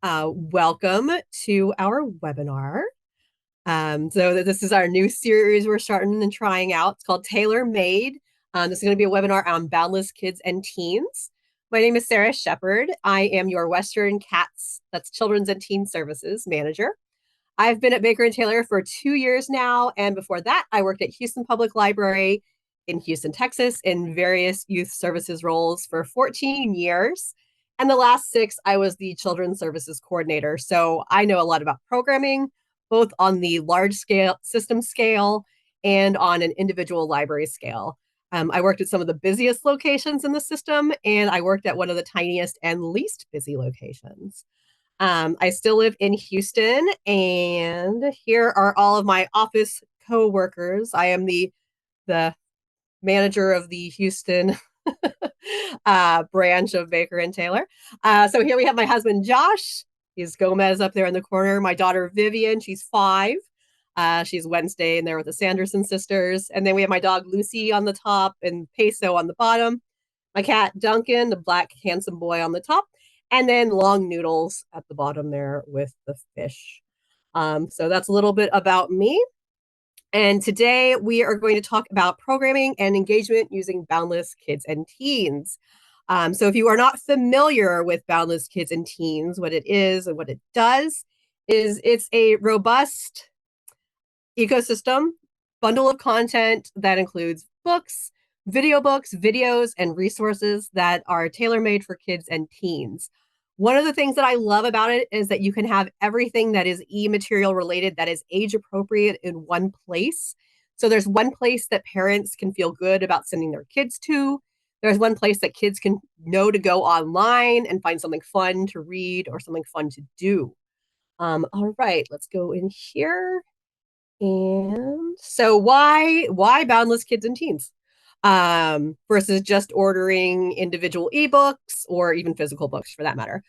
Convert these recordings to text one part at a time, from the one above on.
Welcome to our webinar. This is our new series we're starting and trying out. It's called Tailor Made. This is going to be a webinar on Boundless Kids and Teens. My name is Sara Shepard. I am your Western CATS, that's Children's and Teen Services Manager. I've been at Baker & Taylor for 2 years now, and before that, I worked at Houston Public Library in Houston, Texas, in various youth services roles for 14 years. And the last 6, I was the Children's Services Coordinator. So I know a lot about programming, both on the large scale, system scale, and on an individual library scale. I worked at some of the busiest locations in the system, and I worked at one of the tiniest and least busy locations. I still live in Houston, and here are all of my office co-workers. I am the manager of the Houston branch of Baker and Taylor. So here we have my husband, Josh. He's Gomez up there in the corner. My daughter, Vivian, she's 5. She's Wednesday in there with the Sanderson sisters. And then we have my dog, Lucy, on the top and Peso on the bottom. My cat, Duncan, the black handsome boy on the top. And then Long Noodles at the bottom there with the fish. So that's a little bit about me. And today we are going to talk about programming and engagement using Boundless Kids and Teens. So if you are not familiar with Boundless Kids and Teens, what it is and what it does is it's a robust ecosystem bundle of content that includes books, videos, and resources that are tailor-made for kids and teens. One of the things that I love about it is that you can have everything that is e-material related that is age appropriate in one place. So there's one place that parents can feel good about sending their kids to. There's one place that kids can know to go online and find something fun to read or something fun to do. All right, let's go in here. And so why Boundless Kids and Teens? Versus just ordering individual ebooks or even physical books for that matter.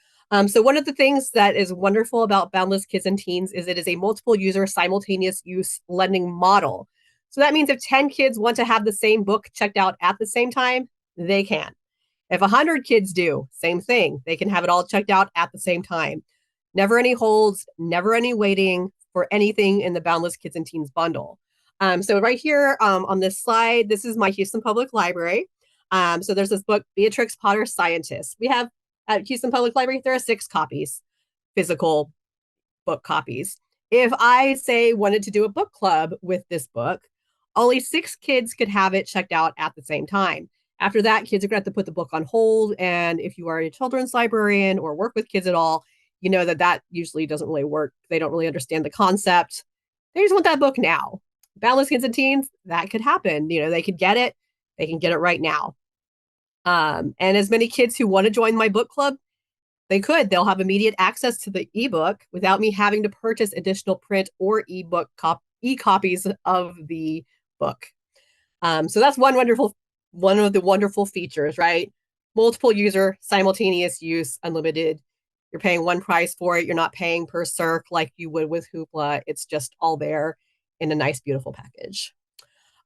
So one of the things that is wonderful about Boundless Kids and Teens is it is a multiple user simultaneous use lending model. So that means if 10 kids want to have the same book checked out at the same time, they can. If 100 kids do, same thing. They can have it all checked out at the same time. Never any holds, never any waiting for anything in the Boundless Kids and Teens bundle. So right here on this slide, this is my Houston Public Library. So there's this book, Beatrix Potter Scientist. We have at Houston Public Library, there are 6 copies, physical book copies. If I say wanted to do a book club with this book, only 6 kids could have it checked out at the same time. After that, kids are going to have to put the book on hold. And if you are a children's librarian or work with kids at all, you know that usually doesn't really work. They don't really understand the concept. They just want that book now. Boundless Kids and Teens, that could happen. You know, they could get it. They can get it right now. And as many kids who want to join my book club, they could. They'll have immediate access to the ebook without me having to purchase additional print or ebook e-copies of the book. So that's one of the wonderful features, right? Multiple user, simultaneous use, unlimited. You're paying one price for it. You're not paying per circ like you would with Hoopla. It's just all there in a nice, beautiful package.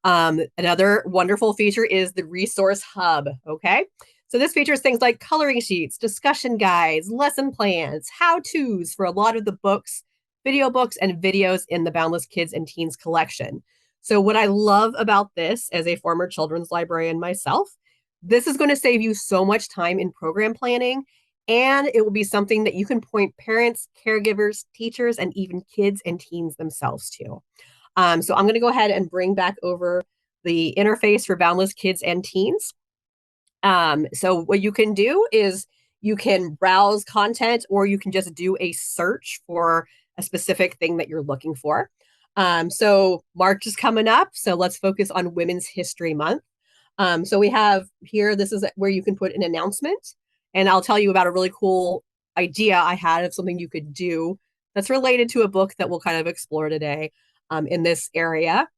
Another wonderful feature is the resource hub, okay? So this features things like coloring sheets, discussion guides, lesson plans, how-tos for a lot of the books, video books, and videos in the Boundless Kids and Teens collection. So what I love about this as a former children's librarian myself, this is going to save you so much time in program planning, and it will be something that you can point parents, caregivers, teachers, and even kids and teens themselves to. So I'm going to go ahead and bring back over the interface for Boundless Kids and Teens. So what you can do is you can browse content, or you can just do a search for a specific thing that you're looking for. So March is coming up, so let's focus on Women's History Month. So we have here, this is where you can put an announcement, and I'll tell you about a really cool idea I had of something you could do that's related to a book that we'll kind of explore today. In this area.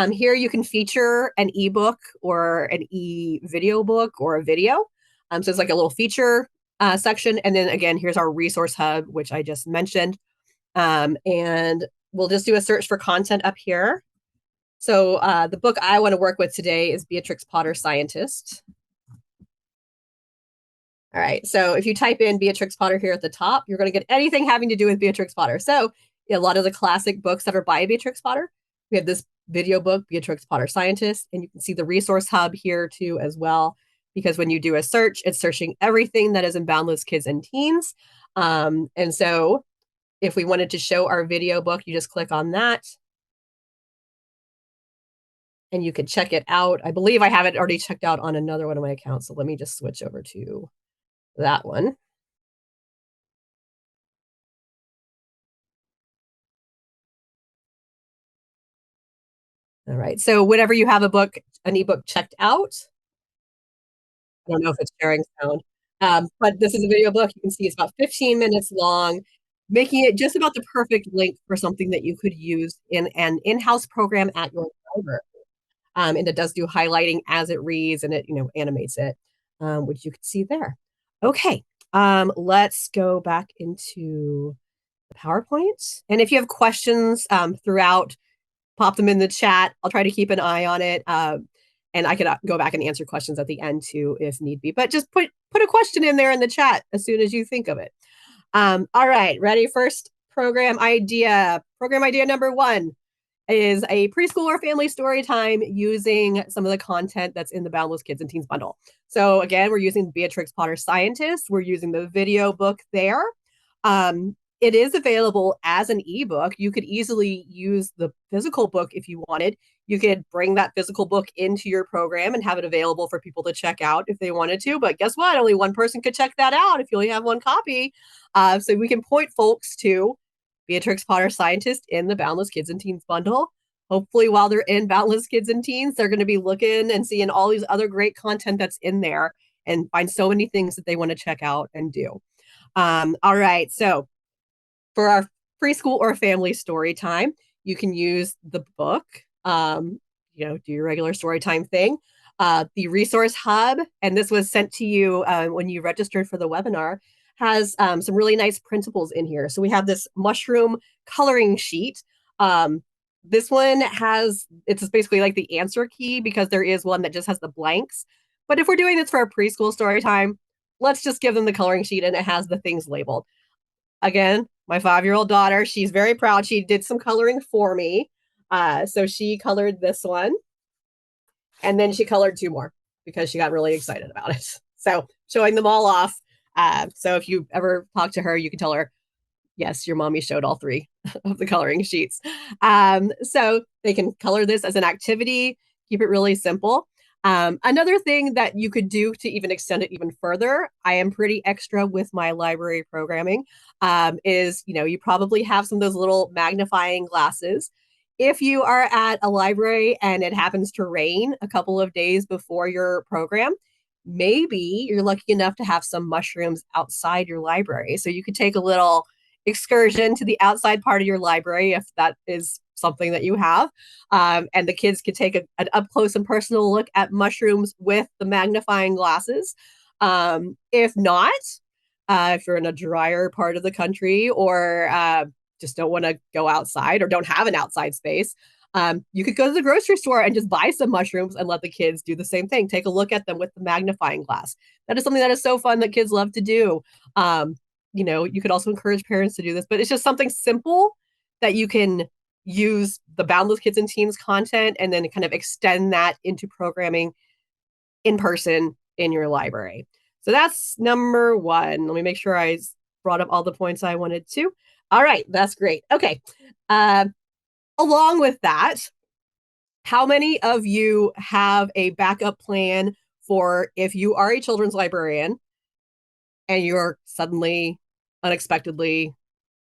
Here you can feature an ebook or an e-video book or a video. So it's like a little feature section. And then again, here's our resource hub, which I just mentioned. And we'll just do a search for content up here. So the book I want to work with today is Beatrix Potter Scientist. All right. So if you type in Beatrix Potter here at the top, you're going to get anything having to do with Beatrix Potter. So a lot of the classic books that are by Beatrix Potter. We have this video book, Beatrix Potter Scientist, and you can see the resource hub here too as well. Because when you do a search, it's searching everything that is in Boundless Kids and Teens. And so if we wanted to show our video book, you just click on that and you can check it out. I believe I have it already checked out on another one of my accounts. So let me just switch over to that one. All right. So whenever you have an ebook checked out, I don't know if it's sharing sound, but this is a video book. You can see it's about 15 minutes long, making it just about the perfect link for something that you could use in an in-house program at your library. And it does do highlighting as it reads, and it animates it, which you can see there. Okay, let's go back into the PowerPoint. And if you have questions throughout, pop them in the chat. I'll try to keep an eye on it. And I could go back and answer questions at the end too, if need be. But just put a question in there in the chat as soon as you think of it. All right, ready? First program idea. Program idea number 1 is a preschool or family story time using some of the content that's in the Boundless Kids and Teens Bundle. So again, we're using Beatrix Potter Scientist. We're using the video book there. It is available as an ebook. You could easily use the physical book if you wanted. You could bring that physical book into your program and have it available for people to check out if they wanted to. But guess what? Only one person could check that out if you only have one copy. So we can point folks to Beatrix Potter Scientist in the Boundless Kids and Teens Bundle. Hopefully, while they're in Boundless Kids and Teens, they're going to be looking and seeing all these other great content that's in there and find so many things that they want to check out and do. All right. So for our preschool or family story time, you can use the book, do your regular story time thing. The resource hub, and this was sent to you when you registered for the webinar, has some really nice principles in here. So we have this mushroom coloring sheet. This one it's basically like the answer key because there is one that just has the blanks. But if we're doing this for a preschool story time, let's just give them the coloring sheet and it has the things labeled. Again, my 5-year-old daughter, she's very proud. She did some coloring for me. So she colored this one. And then she colored 2 more because she got really excited about it. So showing them all off. So if you ever talk to her, you can tell her, yes, your mommy showed all 3 of the coloring sheets. So they can color this as an activity, keep it really simple. Another thing that you could do to even extend it even further, I am pretty extra with my library programming, is, you probably have some of those little magnifying glasses. If you are at a library and it happens to rain a couple of days before your program, maybe you're lucky enough to have some mushrooms outside your library. So you could take a little excursion to the outside part of your library if that is something that you have. And the kids could take an up close and personal look at mushrooms with the magnifying glasses. If not, if you're in a drier part of the country or just don't want to go outside or don't have an outside space, you could go to the grocery store and just buy some mushrooms and let the kids do the same thing. Take a look at them with the magnifying glass. That is something that is so fun that kids love to do. You could also encourage parents to do this, but it's just something simple that you can use the Boundless Kids and Teens content and then kind of extend that into programming in person in your library. So that's number 1. Let me make sure I brought up all the points I wanted to. All right, that's great. Okay. Along with that, how many of you have a backup plan for if you are a children's librarian and you're suddenly, unexpectedly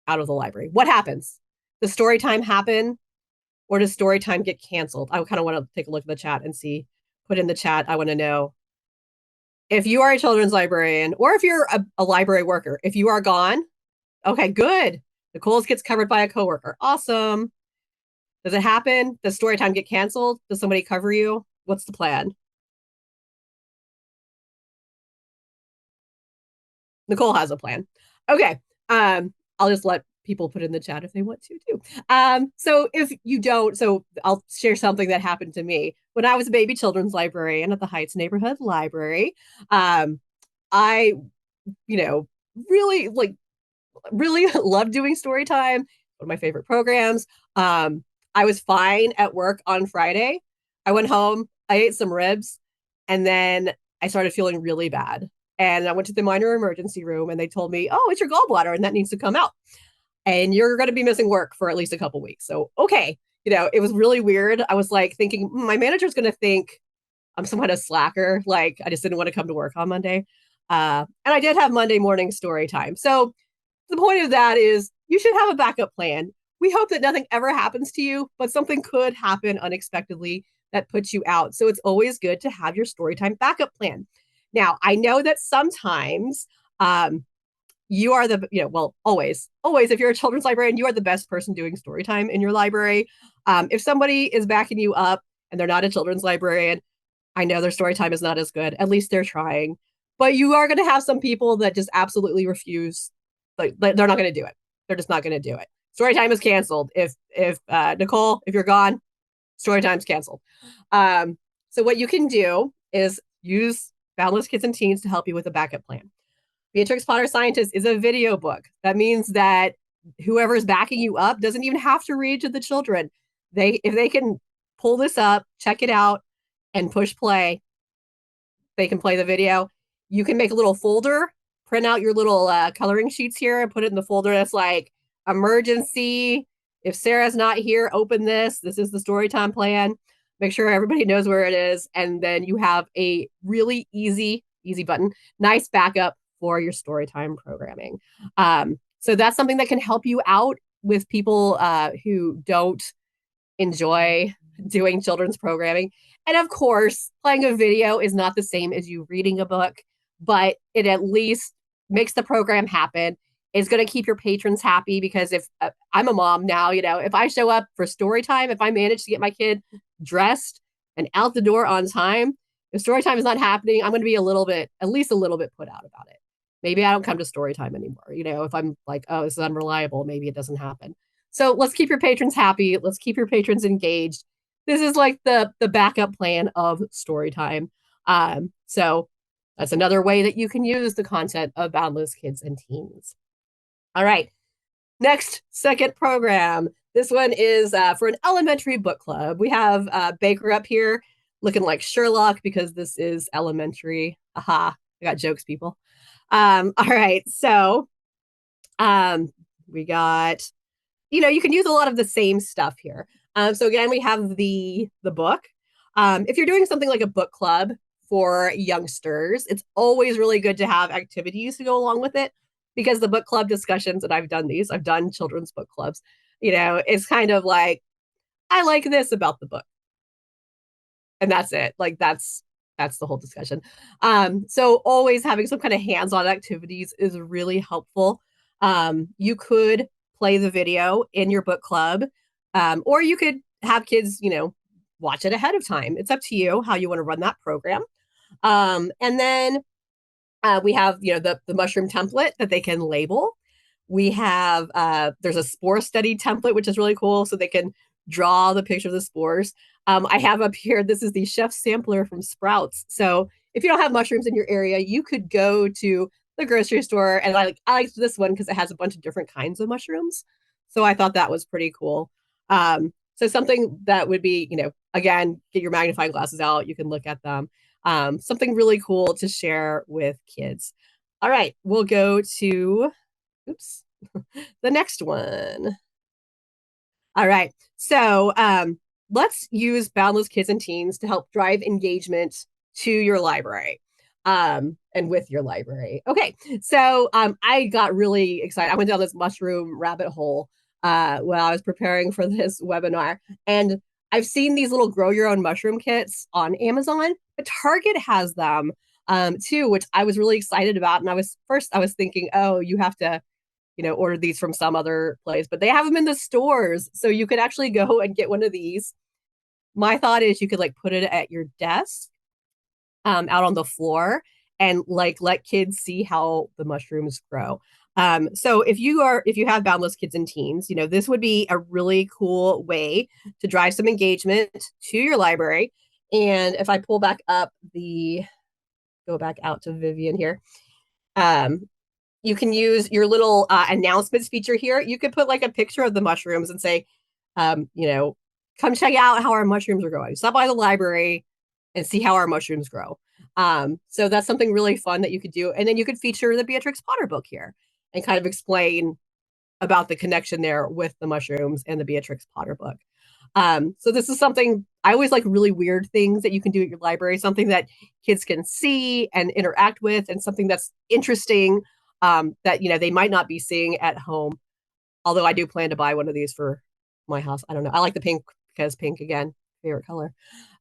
out of the library? What happens? Does story time happen or does story time get canceled? I kind of want to take a look at the chat and see. Put in the chat. I want to know if you are a children's librarian or if you're a library worker. If you are gone, okay, good. Nicole's gets covered by a coworker. Awesome. Does it happen? Does story time get canceled? Does somebody cover you? What's the plan? Nicole has a plan. Okay. I'll just let people put in the chat if they want to too. So if you don't, so I'll share something that happened to me when I was a baby children's librarian at the Heights Neighborhood Library. I you know, really like really love doing story time. One of my favorite programs. I was fine at work on Friday. I went home, I ate some ribs, and then I started feeling really bad. And I went to the minor emergency room and they told me, oh, it's your gallbladder and that needs to come out. And you're going to be missing work for at least a couple weeks. So, okay. It was really weird. I was like thinking, my manager's going to think I'm some kind of slacker. Like, I just didn't want to come to work on Monday. And I did have Monday morning story time. So, the point of that is you should have a backup plan. We hope that nothing ever happens to you, but something could happen unexpectedly that puts you out. So it's always good to have your storytime backup plan. Now, I know that sometimes you are well, always, if you're a children's librarian, you are the best person doing storytime in your library. If somebody is backing you up and they're not a children's librarian, I know their story time is not as good. At least they're trying. But you are going to have some people that just absolutely refuse. Like they're not going to do it. They're just not going to do it. Story time is canceled. If Nicole, if you're gone, story time's canceled. So what you can do is use Boundless Kids and Teens to help you with a backup plan. Beatrix Potter Scientist is a video book. That means that whoever's backing you up doesn't even have to read to the children. If they can pull this up, check it out, and push play, they can play the video. You can make a little folder, print out your little coloring sheets here and put it in the folder that's like emergency. If Sarah's not here, open this. This is the story time plan. Make sure everybody knows where it is. And then you have a really easy button, nice backup for your story time programming. So that's something that can help you out with people who don't enjoy doing children's programming. And of course, playing a video is not the same as you reading a book, but it at least makes the program happen. It's going to keep your patrons happy because if I'm a mom now, if I show up for story time, if I manage to get my kid dressed and out the door on time, if story time is not happening, I'm going to be at least a little bit put out about it. Maybe I don't come to story time anymore. If I'm like, oh, this is unreliable, maybe it doesn't happen. So let's keep your patrons happy. Let's keep your patrons engaged. This is like the backup plan of story time. So that's another way that you can use the content of Boundless Kids and Teens. All right. Next, second program. This one is for an elementary book club. We have Baker up here looking like Sherlock because this is elementary. Aha. I got jokes, people. All right. So we got, you can use a lot of the same stuff here. So again, we have the book. If you're doing something like a book club for youngsters, it's always really good to have activities to go along with it because the book club discussions, and I've done children's book clubs, it's kind of like, I like this about the book. And that's it. Like that's the whole discussion. So always having some kind of hands-on activities is really helpful. You could play the video in your book club, or you could have kids, watch it ahead of time. It's up to you how you want to run that program. And then we have, the mushroom template that they can label. We have, there's a spore study template, which is really cool. So they can draw the picture of the spores. I have up here, this is the chef sampler from Sprouts. So if you don't have mushrooms in your area, you could go to the grocery store. And I like this one because it has a bunch of different kinds of mushrooms. So I thought that was pretty cool. So something that would be, again, get your magnifying glasses out. You can look at them. Something really cool to share with kids. All right, we'll go to, the next one. All right. So let's use Boundless Kids and Teens to help drive engagement to your library and with your library. Okay. So I got really excited. I went down this mushroom rabbit hole while I was preparing for this webinar. And I've seen these little grow your own mushroom kits on Amazon, but Target has them too, which I was really excited about. And I was thinking, oh, you have to order these from some other place, but they have them in the stores. So you could actually go and get one of these. My thought is you could put it at your desk out on the floor and let kids see how the mushrooms grow. So if you have Boundless Kids and Teens, this would be a really cool way to drive some engagement to your library. And if I pull back up go back out to Vivian here, Um, you can use your little announcements feature here. You could put like a picture of the mushrooms and say, you know, come check out how our mushrooms are growing. Stop by the library and see how our mushrooms grow. So that's something really fun that you could do. And then you could feature the Beatrix Potter book here and kind of explain about the connection there with the mushrooms and the Beatrix Potter book. So this is something I always like really weird things that you can do at your library, something that kids can see and interact with, and something that's interesting that they might not be seeing at home. Although I do plan to buy one of these for my house. I don't know. I like the pink because pink again, favorite color.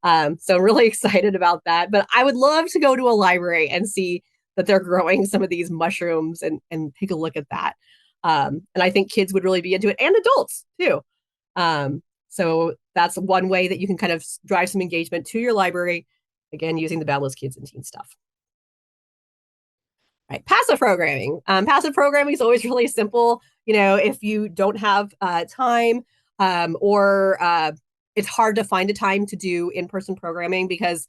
So I'm really excited about that. But I would love to go to a library and see that they're growing some of these mushrooms and take a look at that. And I think kids would really be into it and adults too. So that's one way that you can kind of drive some engagement to your library, again, using the Boundless Kids and Teen stuff. Right. Passive programming. Passive programming is always really simple. If you don't have time or it's hard to find a time to do in-person programming because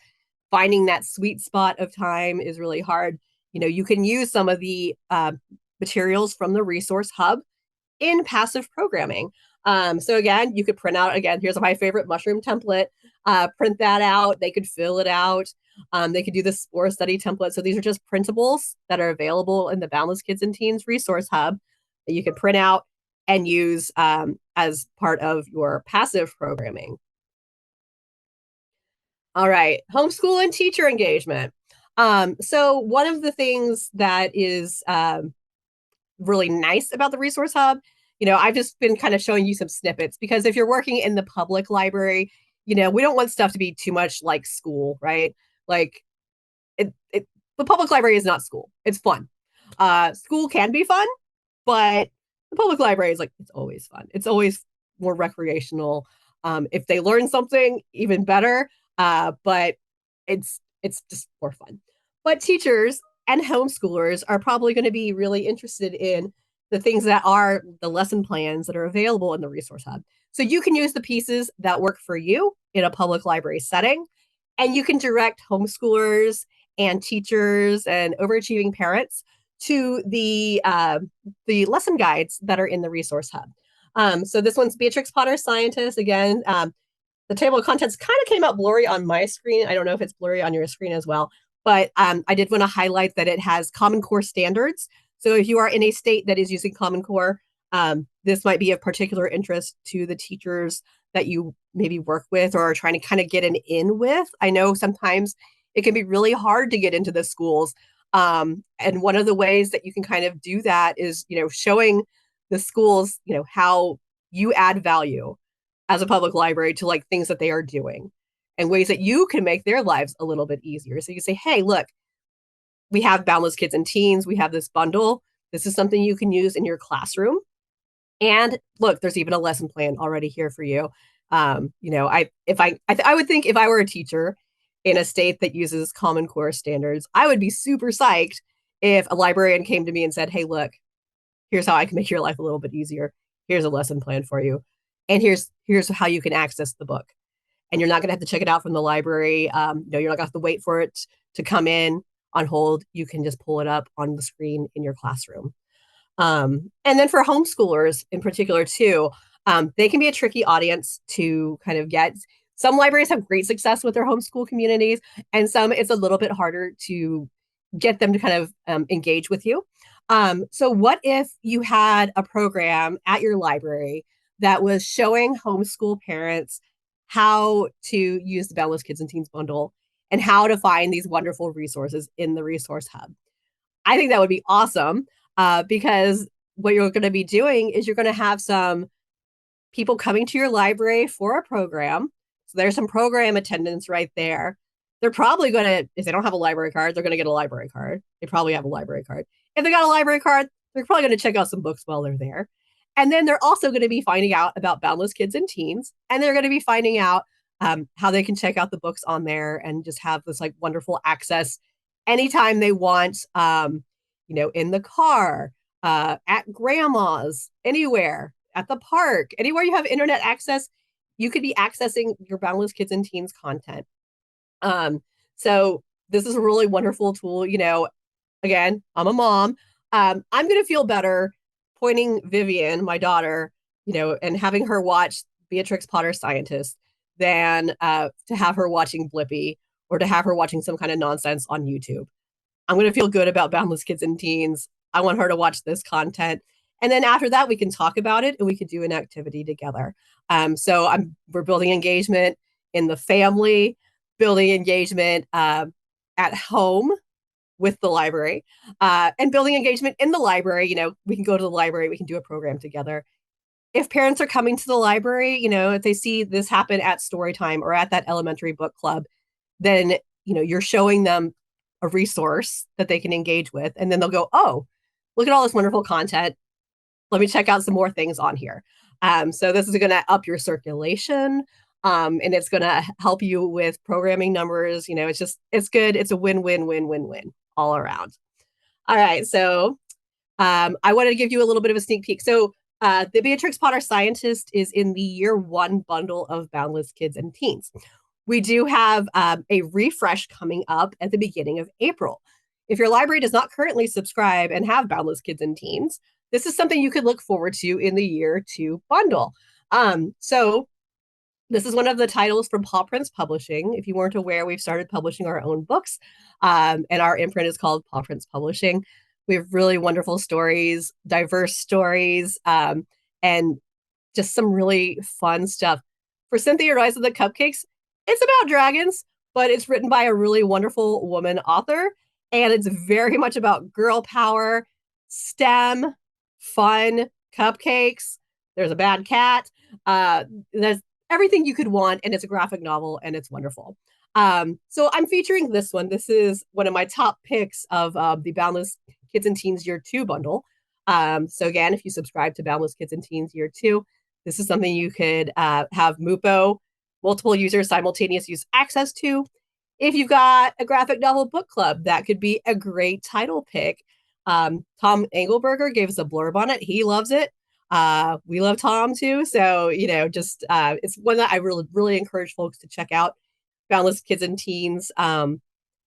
finding that sweet spot of time is really hard. You can use some of the materials from the resource hub in passive programming. So again, you could print out, again, here's my favorite mushroom template, print that out. They could fill it out. They could do the spore study template. So these are just printables that are available in the Boundless Kids and Teens Resource Hub that you can print out and use as part of your passive programming. All right, homeschool and teacher engagement. So one of the things that is really nice about the Resource Hub, I've just been kind of showing you some snippets because if you're working in the public library, we don't want stuff to be too much like school, right? Like the public library is not school. It's fun. School can be fun, but the public library is like, it's always fun. It's always more recreational. If they learn something, even better. But it's just more fun. But teachers and homeschoolers are probably going to be really interested in the things that are the lesson plans that are available in the Resource Hub. So you can use the pieces that work for you in a public library setting, and you can direct homeschoolers and teachers and overachieving parents to the lesson guides that are in the Resource Hub. So this one's Beatrix Potter Scientist. Again, the table of contents kind of came out blurry on my screen. I don't know if it's blurry on your screen as well, but I did want to highlight that it has Common Core standards. So if you are in a state that is using Common Core, this might be of particular interest to the teachers that you maybe work with or are trying to kind of get an in with. I know sometimes it can be really hard to get into the schools. And one of the ways that you can kind of do that is, showing the schools, how you add value as a public library to like things that they are doing and ways that you can make their lives a little bit easier. So you say, hey, look, we have Boundless Kids and Teens. We have this bundle. This is something you can use in your classroom. And look, there's even a lesson plan already here for you. I would think if I were a teacher in a state that uses Common Core standards, I would be super psyched if a librarian came to me and said, hey, look, here's how I can make your life a little bit easier. Here's a lesson plan for you. And here's how you can access the book. And you're not going to have to check it out from the library. You're not going to have to wait for it to come in on hold. You can just pull it up on the screen in your classroom. And then for homeschoolers in particular too, they can be a tricky audience to kind of get. Some libraries have great success with their homeschool communities, and some it's a little bit harder to get them to kind of engage with you. So what if you had a program at your library that was showing homeschool parents how to use the Boundless Kids and Teens Bundle and how to find these wonderful resources in the Resource Hub? I think that would be awesome because what you're going to be doing is you're going to have some people coming to your library for a program. So there's some program attendance right there. They're probably going to, if they don't have a library card, they're going to get a library card. They probably have a library card. If they got a library card, they're probably going to check out some books while they're there. And then they're also going to be finding out about Boundless Kids and Teens. And they're going to be finding out how they can check out the books on there and just have this like wonderful access anytime they want, in the car, at grandma's, anywhere, at the park, anywhere you have internet access, you could be accessing your Boundless Kids and Teens content. So this is a really wonderful tool. again, I'm a mom. I'm going to feel better pointing Vivian, my daughter, and having her watch Beatrix Potter Scientist than to have her watching Blippi or to have her watching some kind of nonsense on YouTube. I'm going to feel good about Boundless Kids and Teens. I want her to watch this content. And then after that, we can talk about it and we can do an activity together. We're building engagement in the family, building engagement at home with the library, and building engagement in the library. We can go to the library, we can do a program together. If parents are coming to the library, if they see this happen at story time or at that elementary book club, then you're showing them a resource that they can engage with, and then they'll go, oh, look at all this wonderful content, let me check out some more things on here. So this is going to up your circulation, and it's going to help you with programming numbers. It's good. It's a win all around. All right, so I wanted to give you a little bit of a sneak peek. So the Beatrix Potter Scientist is in the year 1 bundle of Boundless Kids and Teens. We do have a refresh coming up at the beginning of April. If your library does not currently subscribe and have Boundless Kids and Teens, this is something you could look forward to in the year 2 bundle. So this is one of the titles from Paw Prints Publishing. If you weren't aware, we've started publishing our own books, and our imprint is called Paw Prints Publishing. We have really wonderful stories, diverse stories, and just some really fun stuff. For Cynthia Rise of the Cupcakes, it's about dragons, but it's written by a really wonderful woman author, and it's very much about girl power, STEM, fun, cupcakes. There's a bad cat. There's everything you could want, and it's a graphic novel, and it's wonderful. So I'm featuring this one. This is one of my top picks of the Boundless Kids and Teens Year 2 bundle. So again, if you subscribe to Boundless Kids and Teens Year 2, this is something you could have MUPO, multiple users simultaneous use access to. If you've got a graphic novel book club, that could be a great title pick. Tom Engelberger gave us a blurb on it. He loves it. We love Tom too. So, it's one that I really encourage folks to check out, Boundless Kids and Teens. And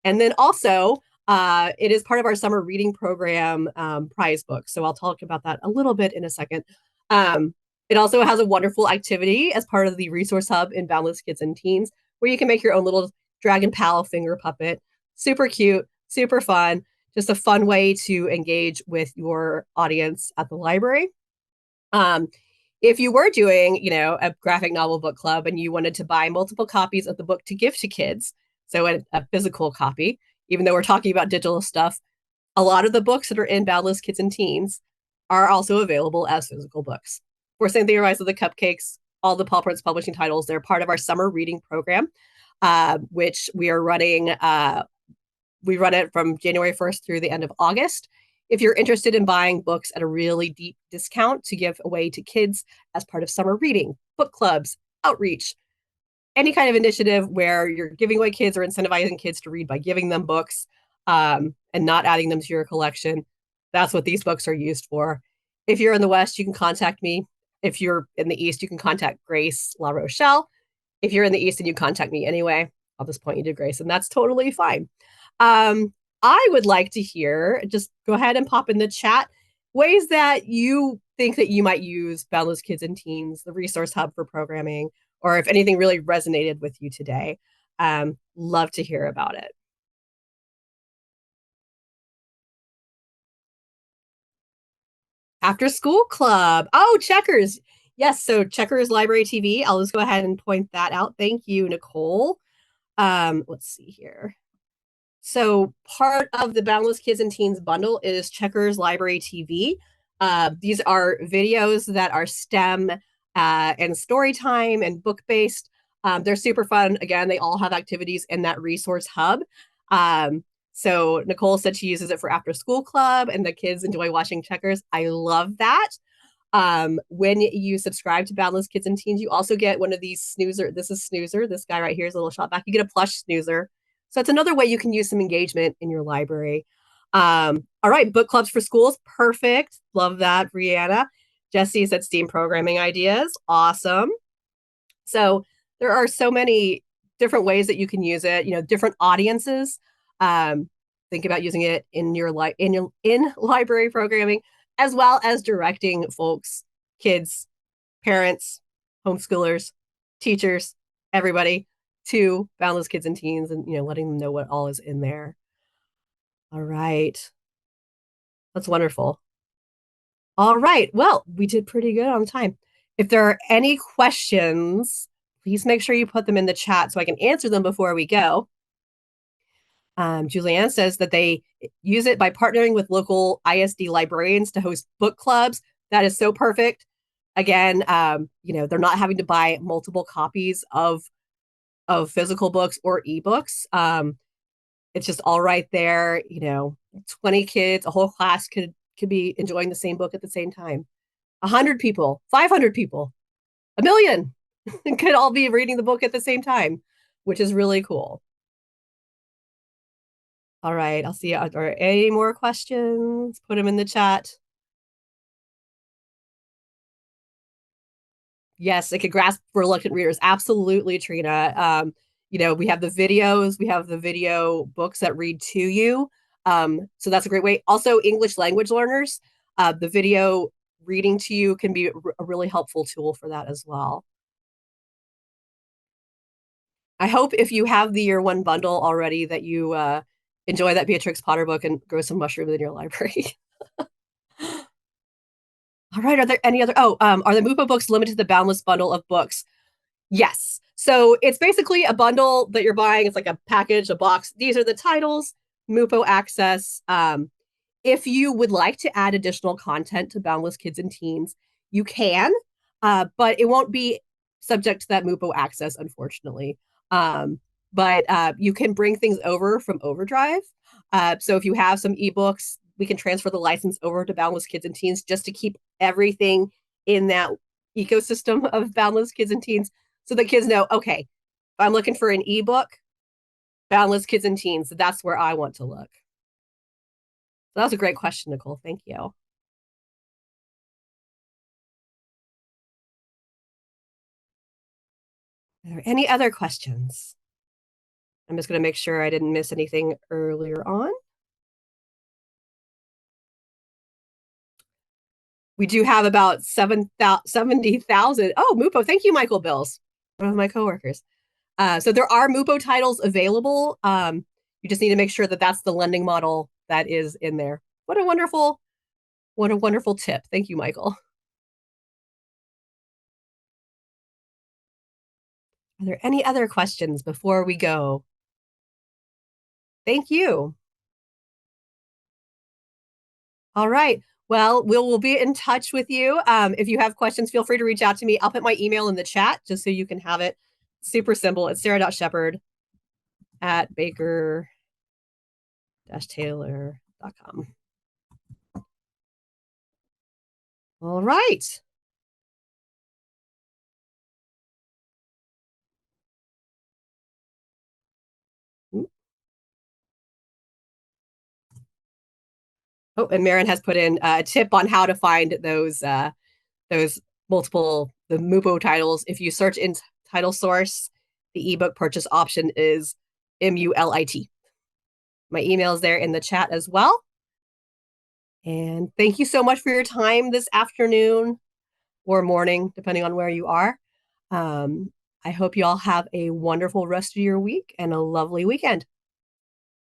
then also, it is part of our summer reading program prize book. So I'll talk about that a little bit in a second. It also has a wonderful activity as part of the resource hub in Boundless Kids and Teens, where you can make your own little dragon pal finger puppet. Super cute, super fun, just a fun way to engage with your audience at the library. If you were doing, a graphic novel book club and you wanted to buy multiple copies of the book to give to kids, so a physical copy, even though we're talking about digital stuff, a lot of the books that are in Boundless Kids and Teens are also available as physical books. For Cynthia Rise of the Cupcakes, all the Paw Prints Publishing titles, they're part of our summer reading program, which we are running. We run it from January 1st through the end of August. If you're interested in buying books at a really deep discount to give away to kids as part of summer reading, book clubs, outreach, any kind of initiative where you're giving away kids or incentivizing kids to read by giving them books and not adding them to your collection, that's what these books are used for. If you're in the West, you can contact me. If you're in the East, you can contact Grace La Rochelle. If you're in the East and you contact me anyway, I'll just point you to Grace, and that's totally fine. I would like to hear, just go ahead and pop in the chat, ways that you think that you might use Boundless Kids and Teens, the resource hub for programming, or if anything really resonated with you today. Love to hear about it. After school club. Oh, Checkers. Yes, so Checkers Library TV. I'll just go ahead and point that out. Thank you, Nicole. Let's see here. So part of the Boundless Kids and Teens bundle is Checkers Library TV. These are videos that are STEM and story time and book based. They're super fun. Again, they all have activities in that resource hub. So Nicole said she uses it for after school club and the kids enjoy watching Checkers. I love that. When you subscribe to Boundless Kids and Teens, you also get one of these snoozer. This is Snoozer. This guy right here is a little shot back. You get a plush snoozer. So it's another way you can use some engagement in your library. All right, book clubs for schools. Perfect. Love that, Brianna. Jesse said STEAM programming ideas. Awesome. So there are so many different ways that you can use it, different audiences. think about using it in your in library programming, as well as directing folks, kids, parents, homeschoolers, teachers, everybody to Boundless Kids and Teens, and letting them know what all is in there. All right. That's wonderful. All right. Well, we did pretty good on time. If there are any questions, please make sure you put them in the chat so I can answer them before we go. Julianne says that they use it by partnering with local ISD librarians to host book clubs. That is so perfect. Again, they're not having to buy multiple copies of physical books or ebooks. It's just all right there. 20 kids, a whole class could be enjoying the same book at the same time. 100 people, 500 people, a million could all be reading the book at the same time, which is really cool. All right, I'll see you. Are there any more questions? Put them in the chat. Yes, it could grasp for reluctant readers. Absolutely, Trina. We have the videos, we have the video books that read to you. So that's a great way. Also, English language learners, the video reading to you can be a really helpful tool for that as well. I hope if you have the year one bundle already that you enjoy that Beatrix Potter book and grow some mushrooms in your library. All right. Are there any other? Are the MUPO books limited to the Boundless bundle of books? Yes. So it's basically a bundle that you're buying. It's like a package, a box. These are the titles, MUPO access. If you would like to add additional content to Boundless Kids and Teens, you can, but it won't be subject to that MUPO access, unfortunately. But you can bring things over from Overdrive. So if you have some ebooks, we can transfer the license over to Boundless Kids and Teens just to keep everything in that ecosystem of Boundless Kids and Teens so the kids know, okay, if I'm looking for an ebook, Boundless Kids and Teens, that's where I want to look. So that was a great question, Nicole. Thank you. Are there any other questions? I'm just going to make sure I didn't miss anything earlier on. We do have about 70,000. Oh, MUPO. Thank you, Michael Bills, one of my coworkers. So there are MUPO titles available. You just need to make sure that that's the lending model that is in there. What a wonderful tip. Thank you, Michael. Are there any other questions before we go? Thank you. All right. Well, we'll be in touch with you. If you have questions, feel free to reach out to me. I'll put my email in the chat just so you can have it. Super simple. It's sarah.shepard@baker-taylor.com. All right. Oh, and Marin has put in a tip on how to find those multiple the MUPO titles. If you search in title source, the ebook purchase option is MULIT. My email is there in the chat as well. And thank you so much for your time this afternoon or morning, depending on where you are. I hope you all have a wonderful rest of your week and a lovely weekend.